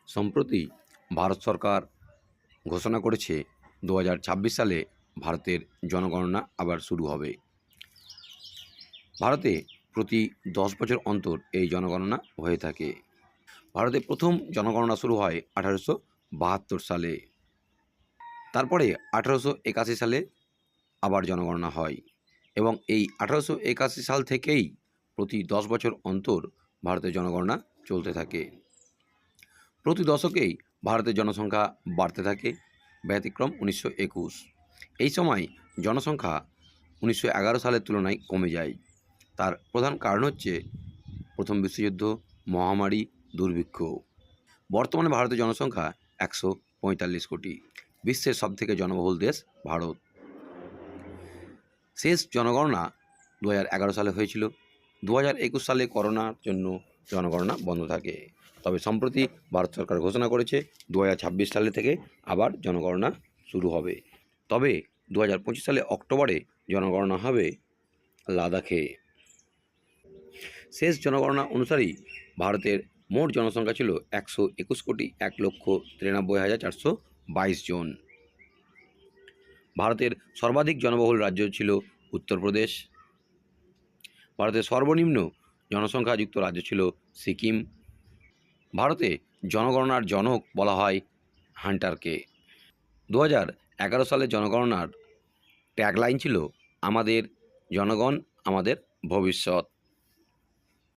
সম্প্রতি ভারত সরকার ঘোষণা করেছে 2026 সালে ভারতের জনগণনা আবার শুরু হবে। ভারতে প্রতি 10 বছর অন্তর এই জনগণনা হয়ে থাকে। ভারতে প্রথম জনগণনা শুরু হয় 1872 সালে। তারপরে 1881 সালে আবার জনগণনা হয় এবং এই 1881 সাল থেকেই প্রতি 10 বছর অন্তর ভারতের জনগণনা চলতে থাকে। প্রতি দশকেই ভারতের জনসংখ্যা বাড়তে থাকে, ব্যতিক্রম 1921। এই সময় জনসংখ্যা 1911 সালের তুলনায় কমে যায়। তার প্রধান কারণ হচ্ছে প্রথম বিশ্বযুদ্ধ, মহামারী, দুর্ভিক্ষ। বর্তমানে ভারতের জনসংখ্যা 145 কোটি। বিশ্বের সবথেকে জনবহুল দেশ ভারত। শেষ জনগণনা 2011 সালে হয়েছিল। 2021 সালে করোনার জন্য জনগণনা বন্ধ থাকে। তবে সম্প্রতি ভারত সরকার ঘোষণা করেছে 2026 সালে থেকে আবার জনগণনা শুরু হবে। তবে 2025 সালে অক্টোবরে জনগণনা হবে লাদাখে। শেষ জনগণনা অনুসারেই ভারতের মোট জনসংখ্যা ছিল 121,93,422 জন। ভারতের সর্বাধিক জনবহুল রাজ্য ছিল উত্তরপ্রদেশ। ভারতের সর্বনিম্ন জনসংখ্যাযুক্ত রাজ্য ছিল সিকিম। ভারতে জনগণনার জনক বলা হয় হান্টারকে। 2011 সালের জনগণনার ট্যাগলাইন ছিল আমাদের জনগণ আমাদের ভবিষ্যৎ।